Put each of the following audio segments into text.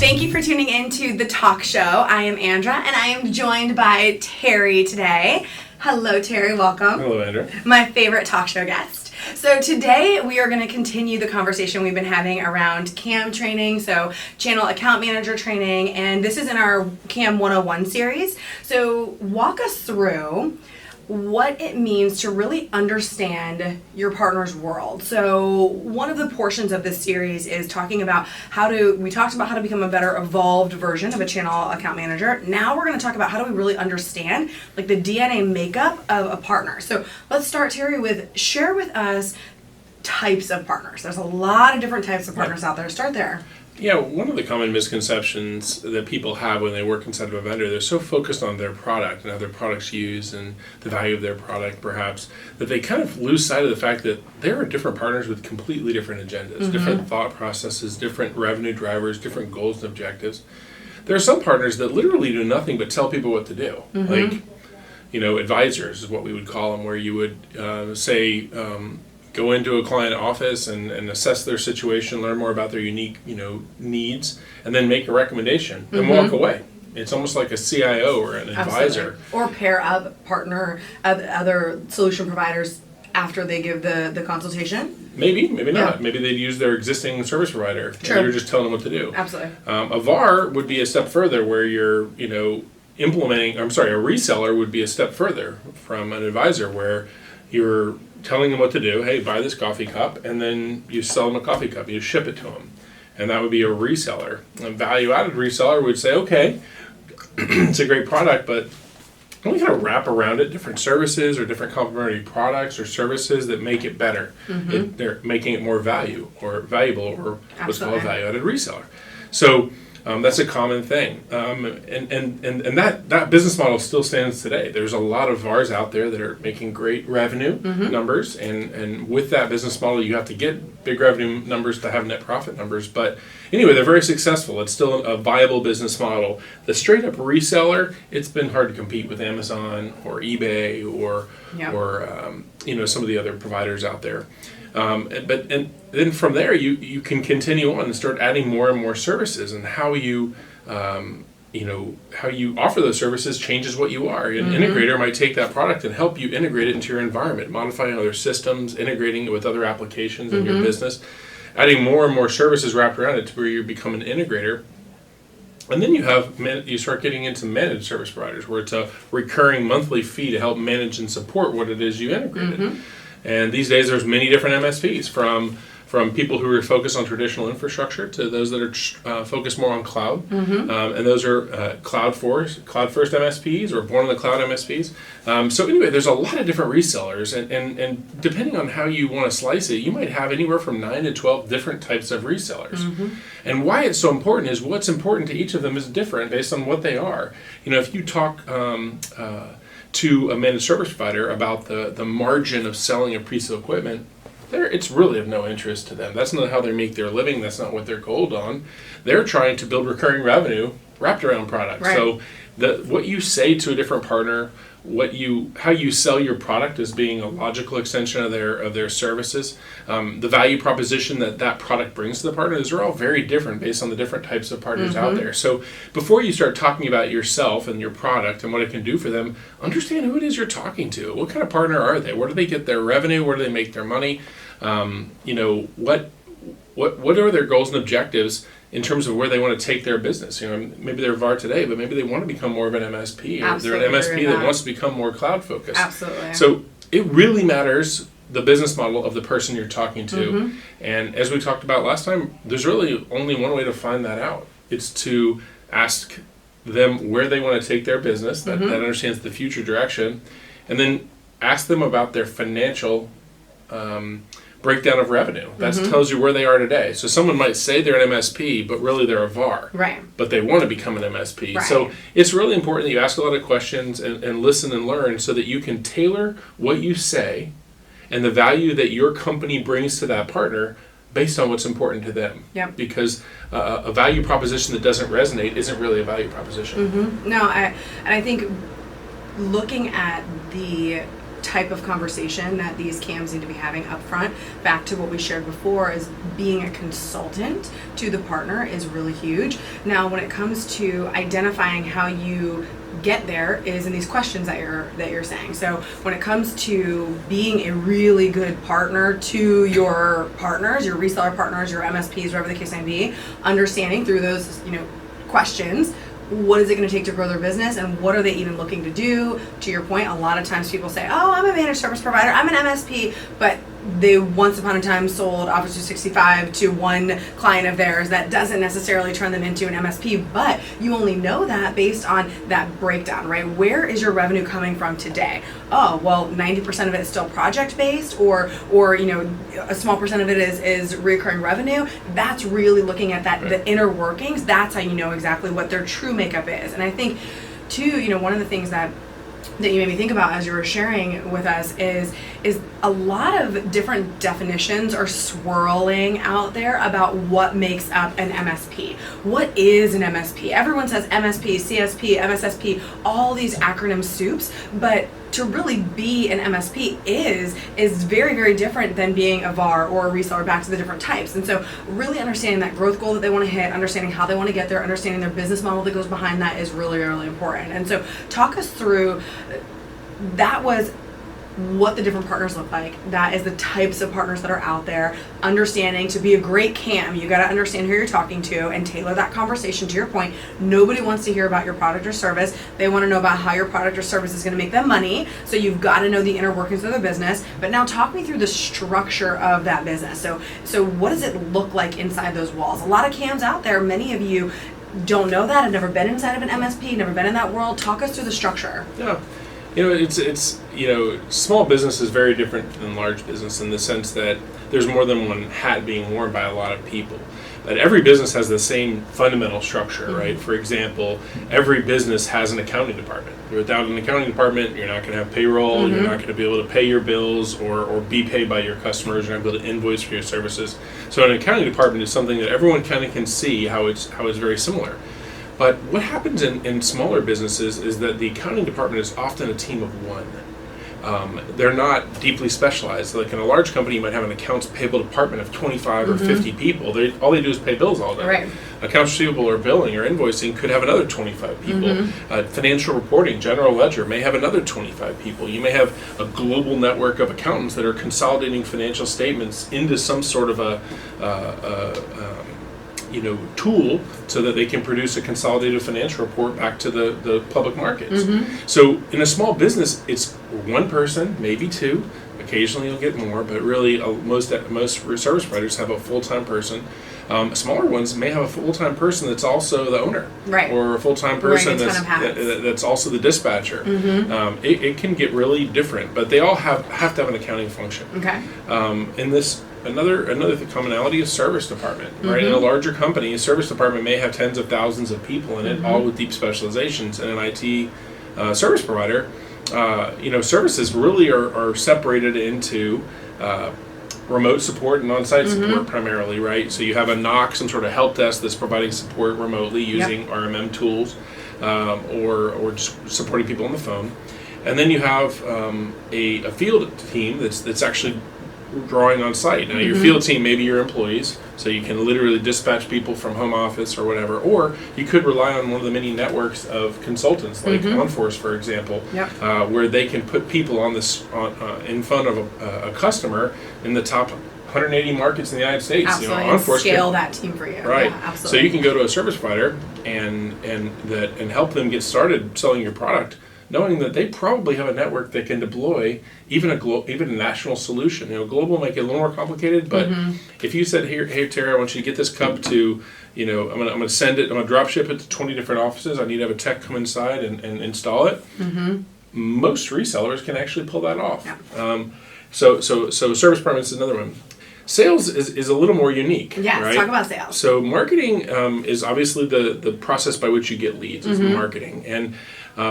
Thank you for tuning in to The Talk Show. I am Andra, and I am joined by Terry today. Hello, Terry. Welcome. Hello, Andra. My favorite talk show guest. So today we are going to continue the conversation we've been having around CAM training, so channel account manager training, and this is in our CAM 101 series. So walk us through what it means to really understand your partner's world. So one of the portions of this series is talking about we talked about how to become a better evolved version of a channel account manager. Now we're going to talk about how do we really understand like the DNA makeup of a partner. So let's start, Terry, share with us types of partners. There's a lot of different types of partners out there. Start there. Yeah, one of the common misconceptions that people have when they work inside of a vendor, they're so focused on their product and how their product's used and the value of their product, perhaps, that they kind of lose sight of the fact that there are different partners with completely different agendas, different thought processes, different revenue drivers, different goals and objectives. There are some partners that literally do nothing but tell people what to do. Like, advisors is what we would call them, where you would say, go into a client office and assess their situation, learn more about their unique, needs, and then make a recommendation and walk away. It's almost like a CIO or an advisor. Or pair up partner other solution providers after they give the consultation. Maybe not. Maybe they'd use their existing service provider. Sure. And you're just telling them what to do. Absolutely. A VAR would be a step further, where you're, a reseller would be a step further from an advisor, where you're telling them what to do. Hey, buy this coffee cup, and then you sell them a coffee cup. You ship it to them, and that would be a reseller. A value-added reseller would say, okay, it's a great product, but we kind of wrap around it different services or different complementary products or services that make it better. They're making it more valuable, or what's called a value-added reseller. So that's a common thing, and that business model still stands today. There's a lot of VARs out there that are making great revenue numbers, and with that business model, you have to get big revenue numbers to have net profit numbers. But anyway, they're very successful. It's still a viable business model. The straight up reseller, it's been hard to compete with Amazon or eBay or some of the other providers out there. But then from there, you can continue on and start adding more and more services, and how you offer those services changes what you are. An integrator might take that product and help you integrate it into your environment, modifying other systems, integrating it with other applications in your business, adding more and more services wrapped around it to where you become an integrator. And then you start getting into managed service providers, where it's a recurring monthly fee to help manage and support what it is you integrated. And these days, there's many different MSPs, from people who are focused on traditional infrastructure to those that are focused more on cloud. And those are cloud first MSPs or born in the cloud MSPs. So anyway, there's a lot of different resellers, and depending on how you want to slice it, you might have anywhere from 9 to 12 different types of resellers. And why it's so important is what's important to each of them is different based on what they are. If you talk to a managed service provider about the margin of selling a piece of equipment, it's really of no interest to them. That's not how they make their living. That's not what they're goaled on. They're trying to build recurring revenue wrapped around products. Right. So what you say to a different partner, how you sell your product as being a logical extension of their services, the value proposition that product brings to the partner, those are all very different based on the different types of partners out there. So before you start talking about yourself and your product and what it can do for them, understand who it is you're talking to. What kind of partner are they? Where do they get their revenue? Where do they make their money? What are their goals and objectives in terms of where they want to take their business? Maybe they're VAR today, but maybe they want to become more of an MSP. Or they're an MSP that wants to become more cloud focused. Absolutely. So it really matters the business model of the person you're talking to. And as we talked about last time, there's really only one way to find that out. It's to ask them where they want to take their business, that understands the future direction, and then ask them about their financial breakdown of revenue. That tells you where they are today. So someone might say they're an MSP, but really they're a VAR. Right. But they want to become an MSP. Right. So it's really important that you ask a lot of questions and listen and learn, so that you can tailor what you say and the value that your company brings to that partner based on what's important to them. Yep. Because a value proposition that doesn't resonate isn't really a value proposition. No, I think looking at the type of conversation that these CAMs need to be having up front. Back to what we shared before, is being a consultant to the partner is really huge. Now, when it comes to identifying how you get there is in these questions that you're saying. So when it comes to being a really good partner to your partners, your reseller partners, your MSPs, whatever the case may be, understanding through those, questions, what is it going to take to grow their business, and what are they even looking to do? To your point, a lot of times people say, oh, I'm a managed service provider, I'm an MSP, but they once upon a time sold Office 365 to one client of theirs. That doesn't necessarily turn them into an MSP, but you only know that based on that breakdown, right? Where is your revenue coming from today? Oh, well, 90% of it is still project-based, or a small percent of it is recurring revenue. That's really looking at that, the inner workings. That's how you know exactly what their true makeup is. And I think, too, one of the things that you made me think about as you were sharing with us is a lot of different definitions are swirling out there about what makes up an MSP. What is an MSP? Everyone says MSP, CSP, MSSP, all these acronym soups, but to really be an MSP is very, very different than being a VAR or a reseller, back to the different types. And so really understanding that growth goal that they want to hit, understanding how they want to get there, understanding their business model that goes behind that is really, really important. And so talk us through, that was what the different partners look like. That is the types of partners that are out there. Understanding, to be a great CAM, you got to understand who you're talking to and tailor that conversation. To your point, nobody wants to hear about your product or service. They want to know about how your product or service is going to make them money. So you've got to know the inner workings of the business. But now talk me through the structure of that business. So what does it look like inside those walls? A lot of CAMs out there, many of you don't know that, have never been inside of an MSP, never been in that world. Talk us through the structure. Yeah. It's small business is very different than large business in the sense that there's more than one hat being worn by a lot of people. But every business has the same fundamental structure, right? For example, every business has an accounting department. Without an accounting department, you're not going to have payroll, you're not going to be able to pay your bills or be paid by your customers, you're not going to be able to invoice for your services. So an accounting department is something that everyone kind of can see how it's very similar. But what happens in smaller businesses is that the accounting department is often a team of one. They're not deeply specialized. Like in a large company, you might have an accounts payable department of 25 or 50 people. All they do is pay bills all day. Right. Accounts receivable or billing or invoicing could have another 25 people. Financial reporting, general ledger may have another 25 people. You may have a global network of accountants that are consolidating financial statements into some sort of a tool so that they can produce a consolidated financial report back to the public markets. So in a small business, it's one person, maybe two. Occasionally you'll get more, but really most service providers have a full-time person. Smaller ones may have a full-time person that's also the owner, right, or a full-time person that's also the dispatcher. It can get really different, but they all have to have an accounting function. Okay. In this, another commonality is service department, right? In a larger company, a service department may have tens of thousands of people in it, all with deep specializations. And an IT service provider, services really are separated into remote support and on-site support primarily, right? So you have a NOC, some sort of help desk that's providing support remotely using RMM tools, or just supporting people on the phone. And then you have a field team that's actually drawing on site. Now your field team may be your employees, so you can literally dispatch people from home office or whatever, or you could rely on one of the many networks of consultants like OnForce, for example, where they can put people in front of a customer in the top 180 markets in the United States. Absolutely, and scale that team for you. Right. Yeah, absolutely. So you can go to a service provider and help them get started selling your product, knowing that they probably have a network that can deploy even a national solution. Global might get a little more complicated, but if you said, hey Tara, I want you to get this cup to, I'm gonna send it, I'm gonna drop ship it to 20 different offices. I need to have a tech come inside and install it. Most resellers can actually pull that off. Yeah. So service department is another one. Sales is a little more unique. Yes, right? Talk about sales. So marketing is obviously the process by which you get leads, is marketing. And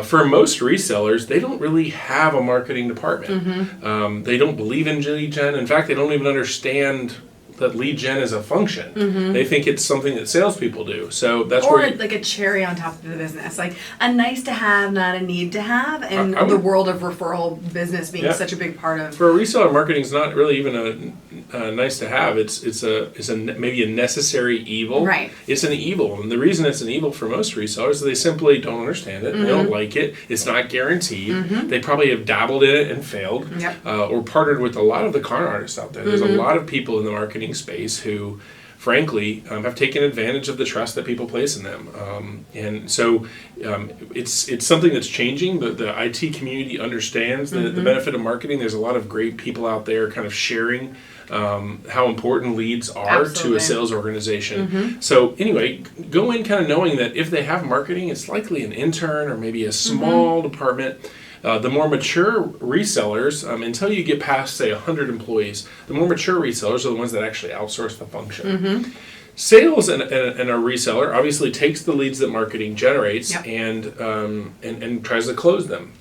for most resellers, they don't really have a marketing department. They don't believe in lead gen. In fact, they don't even understand that lead gen is a function. They think it's something that salespeople do. So that's or where like a cherry on top of the business, like a nice to have, not a need to have, and I the would- world of referral business being such a big part of. for a reseller, marketing is not really even a nice to have. It's maybe a necessary evil. Right. It's an evil, and the reason it's an evil for most resellers is they simply don't understand it. They don't like it. It's not guaranteed. They probably have dabbled in it and failed, or partnered with a lot of the con artists out there. There's a lot of people in the marketing space who, frankly, have taken advantage of the trust that people place in them, and so it's something that's changing. The IT community understands the benefit of marketing. There's a lot of great people out there kind of sharing how important leads are to a sales organization. So anyway, go in kind of knowing that if they have marketing, it's likely an intern or maybe a small department. The more mature resellers, until you get past, say, 100 employees, the more mature resellers are the ones that actually outsource the function. Sales and a reseller obviously takes the leads that marketing generates and tries to close them.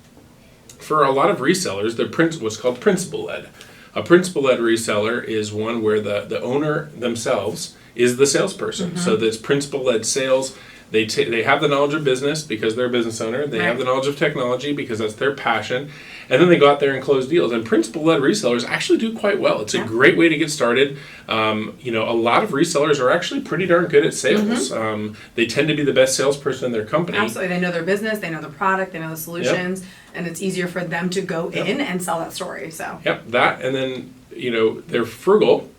For a lot of resellers, they're what's called principal-led. A principal-led reseller is one where the owner themselves is the salesperson. So that's principal-led sales. They have the knowledge of business because they're a business owner. They have the knowledge of technology because that's their passion. And then they go out there and close deals. And principal-led resellers actually do quite well. It's a great way to get started. A lot of resellers are actually pretty darn good at sales. They tend to be the best salesperson in their company. Absolutely. They know their business, they know the product, they know the solutions, and it's easier for them to go in and sell that story. So that, and then, they're frugal.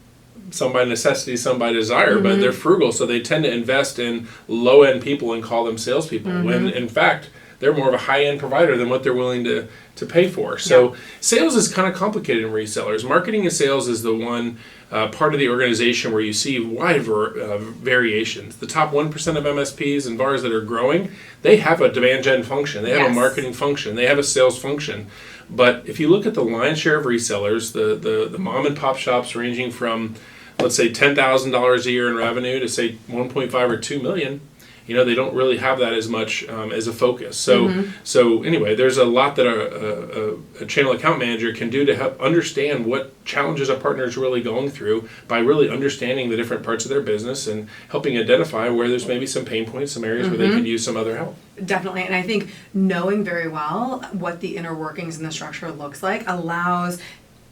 Some by necessity, some by desire, but they're frugal, so they tend to invest in low-end people and call them salespeople, when in fact they're more of a high-end provider than what they're willing to pay for. So sales is kind of complicated in resellers. Marketing and sales is the one part of the organization where you see wide variations. The top 1% of MSPs and VARs that are growing, they have a demand gen function, they have a marketing function, they have a sales function. But if you look at the lion's share of resellers, the mom and pop shops ranging from, let's say, $10,000 a year in revenue to say 1.5 or 2 million, they don't really have that as much as a focus. So anyway, there's a lot that a channel account manager can do to help understand what challenges a partner is really going through by really understanding the different parts of their business and helping identify where there's maybe some pain points, some areas where they could use some other help. Definitely. And I think knowing very well what the inner workings and the structure looks like allows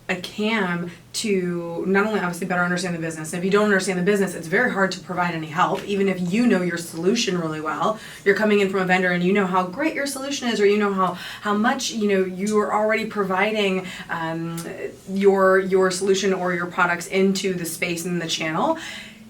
a CAM to not only obviously better understand the business. If you don't understand the business, it's very hard to provide any help. Even if you know your solution really well, you're coming in from a vendor and you know how great your solution is, or you know how much you are already providing your solution or your products into the space and the channel.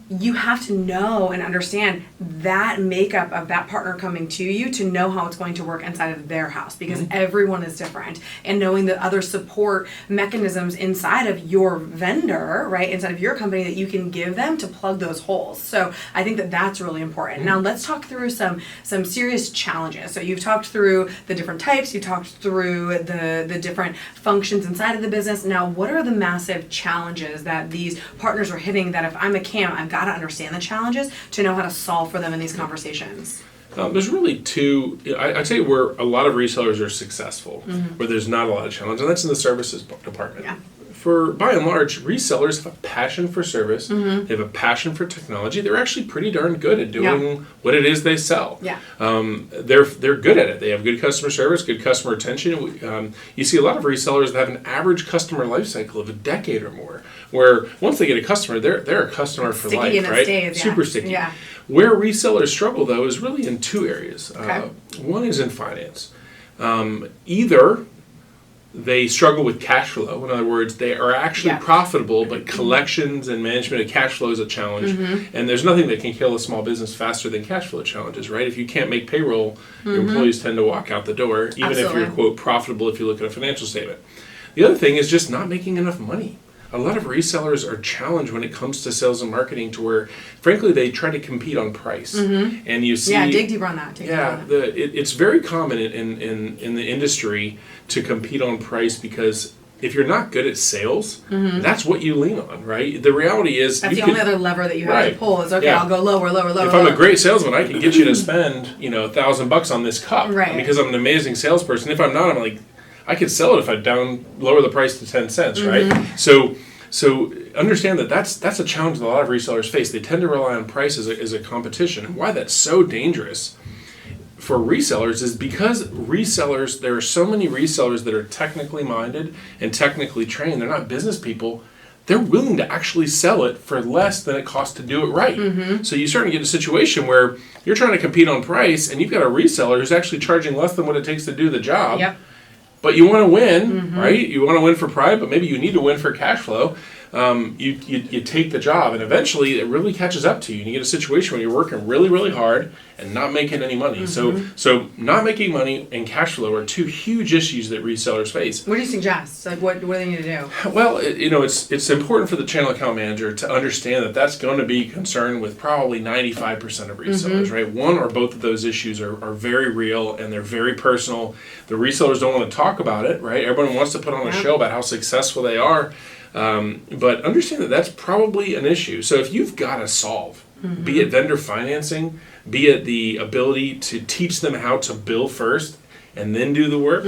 You have to know and understand that makeup of that partner coming to you to know how it's going to work inside of their house, because everyone is different, and knowing the other support mechanisms inside of your vendor, right, inside of your company that you can give them to plug those holes. So I think that that's really important. Now let's talk through some serious challenges. So you've talked through the different types, you talked through the different functions inside of the business. Now what are the massive challenges that these partners are hitting that if I'm a CAM, I've got to understand the challenges to know how to solve for them in these conversations? There's really two, I'd say, where a lot of resellers are successful, where there's not a lot of challenge, and that's in the services department. For, by and large, resellers have a passion for service, they have a passion for technology, they're actually pretty darn good at doing what it is they sell. They're good at it, they have good customer service, good customer retention. You see a lot of resellers that have an average customer life cycle of a decade or more, where once they get a customer, they're a customer for Sticky life, and it right? stays, Super sticky. Where resellers struggle, though, is really in two areas. One is in finance. Either they struggle with cash flow. In other words, they are actually profitable, but collections and management of cash flow is a challenge. And there's nothing that can kill a small business faster than cash flow challenges, right? If you can't make payroll, your employees tend to walk out the door, even if you're, quote, profitable if you look at a financial statement. The other thing is just not making enough money. A lot of resellers are challenged when it comes to sales and marketing to where, frankly, they try to compete on price. And you see... dig deeper on that. It's very common in the industry to compete on price because if you're not good at sales, that's what you lean on, right? The reality is... That's the only other lever that you have to pull is, I'll go lower. If I'm a great salesman, I can get you to spend, $1,000 on this cup. Because I'm an amazing salesperson. If I'm not, I'm like... I could sell it if I lower the price to 10 cents, right? So So understand that that's a challenge that a lot of resellers face. They tend to rely on price as a competition. And why that's so dangerous for resellers is because resellers, there are so many resellers that are technically minded and technically trained. They're not business people. They're willing to actually sell it for less than it costs to do it right. So you start to get a situation where you're trying to compete on price and you've got a reseller who's actually charging less than what it takes to do the job. Yep. But you want to win, right? You want to win for pride, but maybe you need to win for cash flow. You take the job, and eventually it really catches up to you. And you get a situation where you're working really, really hard and not making any money. So not making money and cash flow are two huge issues that resellers face. What do you suggest? Like, what do they need to do? Well, it's important for the channel account manager to understand that that's going to be concerned with probably 95% of resellers, right? One or both of those issues are very real and they're very personal. The resellers don't want to talk about it, right? Everyone wants to put on a show about how successful they are. But understand that that's probably an issue. So if you've got to solve, be it vendor financing, be it the ability to teach them how to bill first and then do the work,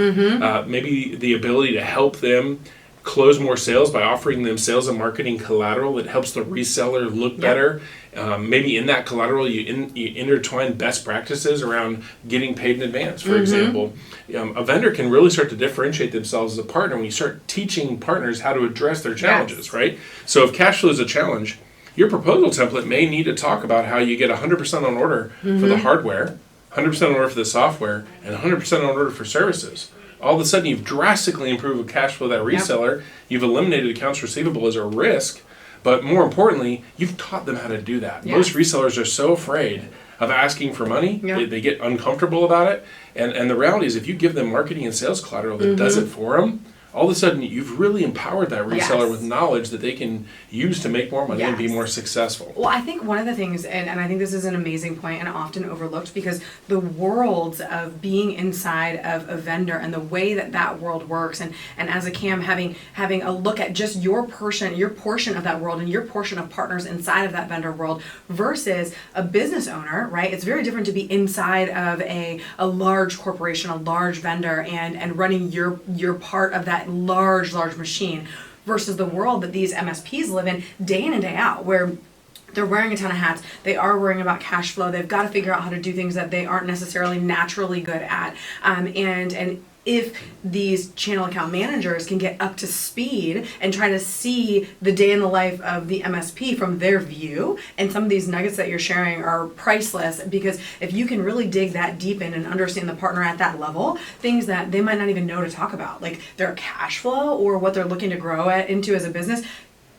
maybe the ability to help them close more sales by offering them sales and marketing collateral that helps the reseller look better. Maybe in that collateral you intertwine best practices around getting paid in advance, for example. A vendor can really start to differentiate themselves as a partner when you start teaching partners how to address their challenges, right? So if cash flow is a challenge, your proposal template may need to talk about how you get 100% on order for the hardware, 100% on order for the software, and 100% on order for services. All of a sudden, you've drastically improved the cash flow of that reseller. You've eliminated accounts receivable as a risk. But more importantly, you've taught them how to do that. Most resellers are so afraid of asking for money. They get uncomfortable about it. And the reality is if you give them marketing and sales collateral that does it for them, all of a sudden you've really empowered that reseller with knowledge that they can use to make more money and be more successful. Well, I think one of the things, and I think this is an amazing point and often overlooked, because the worlds of being inside of a vendor and the way that world works, and as a CAM having a look at just your portion of that world and your portion of partners inside of that vendor world versus a business owner, right? It's very different to be inside of a large corporation, a large vendor, and running your part of that large machine versus the world that these MSPs live in and day out, where they're wearing a ton of hats. They are worrying about cash flow. They've got to figure out how to do things that they aren't necessarily naturally good at. And if these channel account managers can get up to speed and try to see the day in the life of the MSP from their view, and some of these nuggets that you're sharing are priceless, because if you can really dig that deep in and understand the partner at that level, things that they might not even know to talk about, like their cash flow or what they're looking to grow into as a business.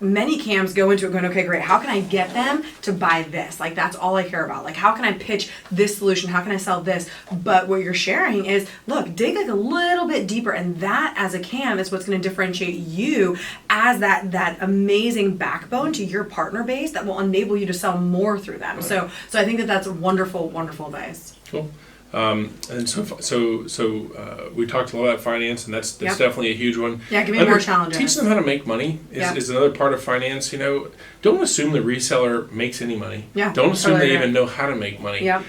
Many CAMs go into it going, okay, great, how can I get them to buy this? Like, that's all I care about. Like, how can I pitch this solution? How can I sell this? But what you're sharing is, look, dig like a little bit deeper, and that as a CAM is what's going to differentiate you as that amazing backbone to your partner base that will enable you to sell more through them. Right. So I think that's wonderful, wonderful advice. Cool. And so we talked a lot about finance, and that's definitely a huge one. Yeah, give me more challenges. Teach them how to make money is another part of finance. Don't assume the reseller makes any money. Yeah, don't assume they even know how to make money. Yeah.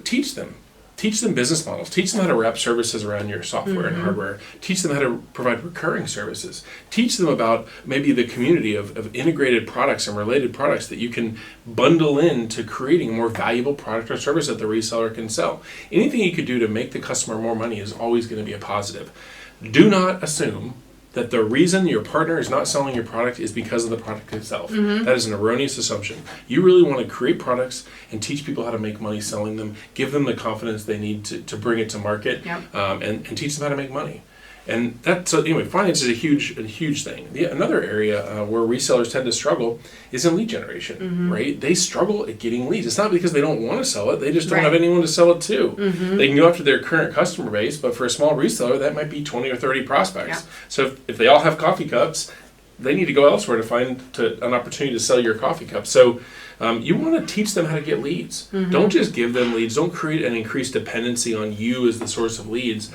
Teach them. Teach them business models. Teach them how to wrap services around your software and hardware. Teach them how to provide recurring services. Teach them about maybe the community of integrated products and related products that you can bundle into creating a more valuable product or service that the reseller can sell. Anything you could do to make the customer more money is always going to be a positive. Do not assume that the reason your partner is not selling your product is because of the product itself. That is an erroneous assumption. You really want to create products and teach people how to make money selling them, give them the confidence they need to bring it to market, and teach them how to make money. And that's, anyway, finance is a huge thing. Another area where resellers tend to struggle is in lead generation, right? They struggle at getting leads. It's not because they don't want to sell it, they just don't have anyone to sell it to. They can go after their current customer base, but for a small reseller, that might be 20 or 30 prospects. So if they all have coffee cups, they need to go elsewhere to find an opportunity to sell your coffee cup. So you want to teach them how to get leads. Don't just give them leads. Don't create an increased dependency on you as the source of leads.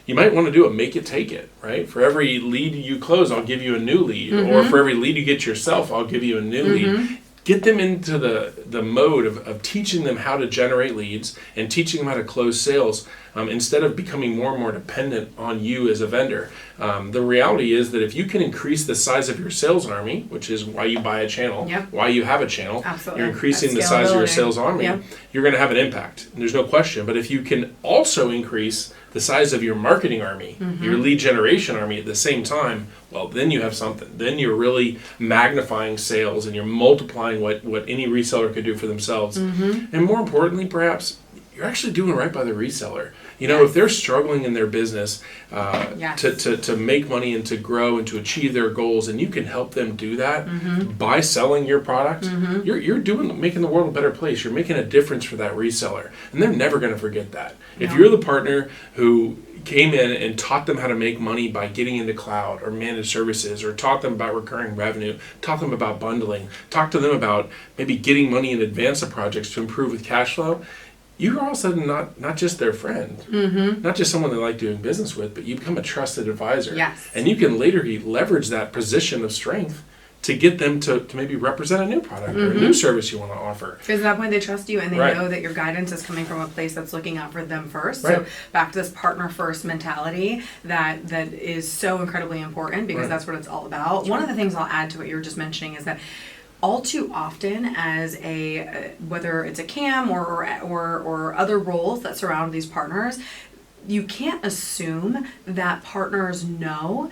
You might want to do a make it, take it, right? For every lead you close, I'll give you a new lead. Or for every lead you get yourself, I'll give you a new lead. get them into the mode of teaching them how to generate leads and teaching them how to close sales instead of becoming more and more dependent on you as a vendor. The reality is that if you can increase the size of your sales army, which is why you buy a channel, why you have a channel, Absolutely. you're increasing the size of your sales army, you're going to have an impact. There's no question. But if you can also increase the size of your marketing army, your lead generation army at the same time, well, then you have something. Then you're really magnifying sales and you're multiplying what any reseller could do for themselves. And more importantly, perhaps, you're actually doing right by the reseller. You know, if they're struggling in their business to make money and to grow and to achieve their goals, and you can help them do that by selling your product, you're making the world a better place. You're making a difference for that reseller, and they're never going to forget that. If you're the partner who came in and taught them how to make money by getting into cloud or managed services, or taught them about recurring revenue, taught them about bundling, talked to them about maybe getting money in advance of projects to improve with cash flow, you're all of a sudden not just their friend, not just someone they like doing business with, but you become a trusted advisor. And you can later leverage that position of strength to get them to maybe represent a new product or a new service you want to offer. Because at that point they trust you and they know that your guidance is coming from a place that's looking out for them first. So back to this partner first mentality that is so incredibly important, because that's what it's all about. One of the things I'll add to what you were just mentioning is that all too often, as whether it's a CAM or other roles that surround these partners, you can't assume that partners know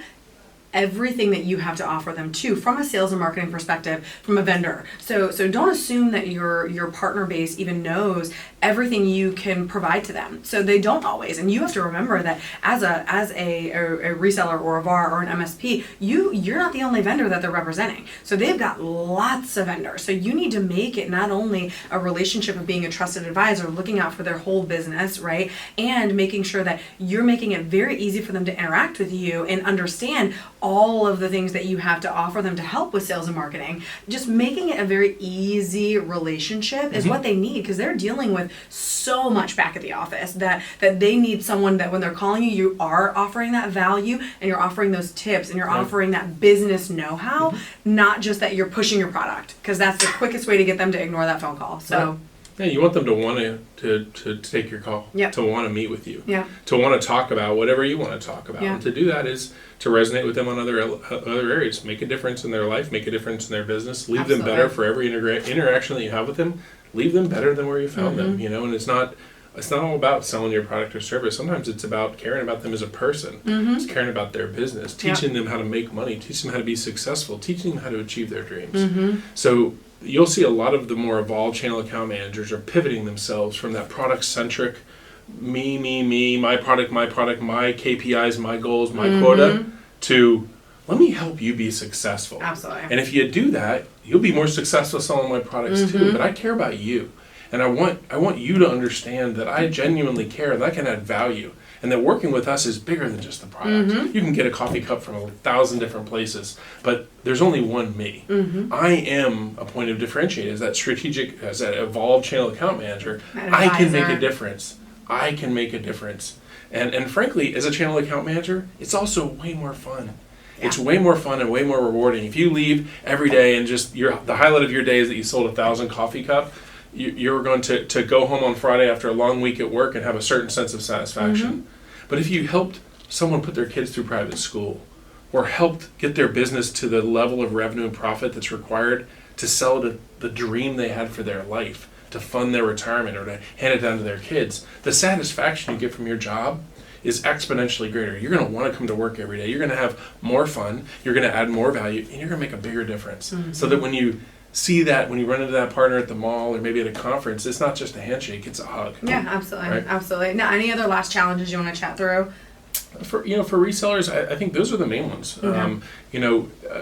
everything that you have to offer them too, from a sales and marketing perspective, from a vendor. So don't assume that your partner base even knows everything you can provide to them. So they don't always. And you have to remember that as a reseller or a VAR or an MSP, you're not the only vendor that they're representing. So they've got lots of vendors. So you need to make it not only a relationship of being a trusted advisor, looking out for their whole business, right? And making sure that you're making it very easy for them to interact with you and understand all of the things that you have to offer them to help with sales and marketing. Just making it a very easy relationship is what they need, because they're dealing with so much back at the office that they need someone that when they're calling you, you are offering that value and you're offering those tips and you're offering that business know-how, not just that you're pushing your product, because that's the quickest way to get them to ignore that phone call. So yeah, you want them to want to take your call, to want to meet with you, to want to talk about whatever you want to talk about. And to do that is to resonate with them on other areas, make a difference in their life, make a difference in their business, leave them better for every interaction that you have with them. Leave them better than where you found them, you know. And it's not all about selling your product or service. Sometimes it's about caring about them as a person. It's caring about their business, teaching them how to make money, teaching them how to be successful, teaching them how to achieve their dreams. So you'll see a lot of the more evolved channel account managers are pivoting themselves from that product-centric, me, my product, my KPIs, my goals, my quota, to let me help you be successful. Absolutely. And if you do that, you'll be more successful selling my products too. But I care about you. And I want you to understand that I genuinely care and I can add value. And that working with us is bigger than just the product. You can get a coffee cup from 1,000 different places, but there's only one me. I am a point of differentiation as that strategic, as that evolved channel account manager. I can make a difference. I can make a difference. And frankly, as a channel account manager, it's also way more fun. It's way more fun and way more rewarding. If you leave every day and just the highlight of your day is that you sold 1,000 coffee cup, you're going to go home on Friday after a long week at work and have a certain sense of satisfaction. But if you helped someone put their kids through private school, or helped get their business to the level of revenue and profit that's required to sell the dream they had for their life, to fund their retirement or to hand it down to their kids, the satisfaction you get from your job is exponentially greater. You're going to want to come to work every day. You're going to have more fun. You're going to add more value, and you're going to make a bigger difference. So that when you see that, when you run into that partner at the mall or maybe at a conference, it's not just a handshake, it's a hug. Yeah, absolutely. Right? Absolutely. Now, any other last challenges you want to chat through? For resellers, I think those are the main ones. The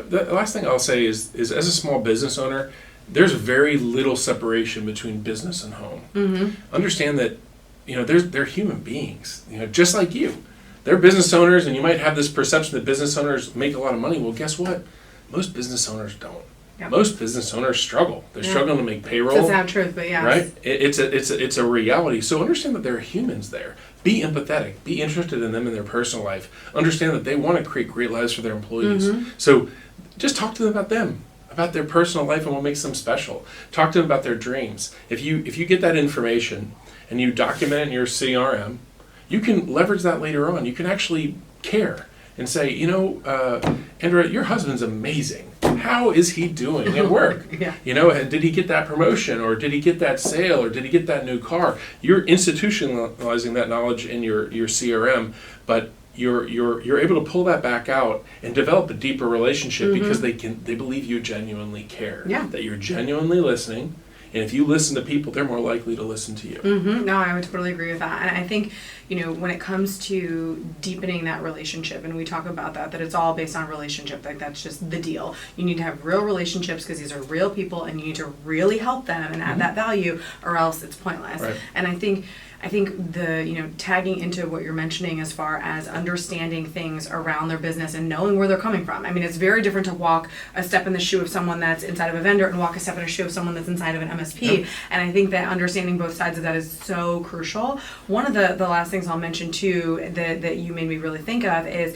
last thing I'll say is as a small business owner, there's very little separation between business and home. Understand that they're human beings, just like you. They're business owners, and you might have this perception that business owners make a lot of money. Well, guess what? Most business owners don't. Most business owners struggle. They're struggling to make payroll. That's not truth, but yeah. Right? It's a reality. So understand that there are humans there. Be empathetic. Be interested in them in their personal life. Understand that they want to create great lives for their employees. So just talk to them about them. about their personal life and what makes them special. Talk to them about their dreams. If you get that information and you document it in your CRM, you can leverage that later on. You can actually care and say, Andra, your husband's amazing. How is he doing at work? Yeah. Did he get that promotion, or did he get that sale, or did he get that new car? You're institutionalizing that knowledge in your CRM, but you're able to pull that back out and develop a deeper relationship because they believe you genuinely care. Yeah. That you're genuinely listening. And if you listen to people, they're more likely to listen to you. No, I would totally agree with that. And I think, when it comes to deepening that relationship, and we talk about that it's all based on relationship, like that's just the deal. You need to have real relationships because these are real people, and you need to really help them and add that value, or else it's pointless. Right. And I think the, tagging into what you're mentioning as far as understanding things around their business and knowing where they're coming from. I mean, it's very different to walk a step in the shoe of someone that's inside of a vendor and walk a step in a shoe of someone that's inside of an MSP. Yep. And I think that understanding both sides of that is so crucial. One of the last things I'll mention too that you made me really think of is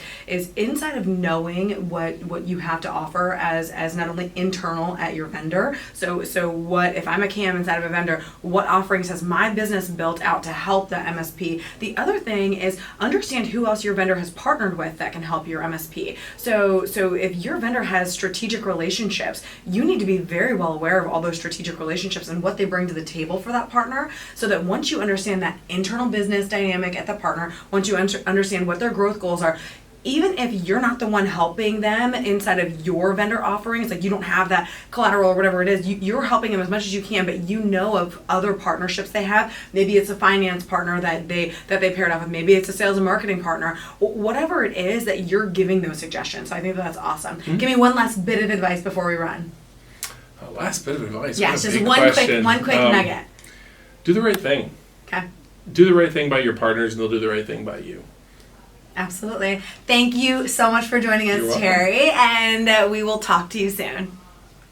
inside of knowing what you have to offer as not only internal at your vendor. So what if I'm a CAM inside of a vendor, what offerings has my business built out to help the MSP? The other thing is understand who else your vendor has partnered with that can help your MSP. So if your vendor has strategic relationships, you need to be very well aware of all those strategic relationships and what they bring to the table for that partner, so that once you understand that internal business dynamic at the partner, once you understand what their growth goals are, even if you're not the one helping them inside of your vendor offerings, like you don't have that collateral or whatever it is, you're helping them as much as you can, but you know of other partnerships they have. Maybe it's a finance partner that they paired up with. Maybe it's a sales and marketing partner. Whatever it is that you're giving those suggestions. So I think that's awesome. Give me one last bit of advice before we run. Last bit of advice. Yeah, just one quick nugget. Do the right thing. Okay. Do the right thing by your partners, and they'll do the right thing by you. Absolutely. Thank you so much for joining us, You're welcome. Terry, and we will talk to you soon.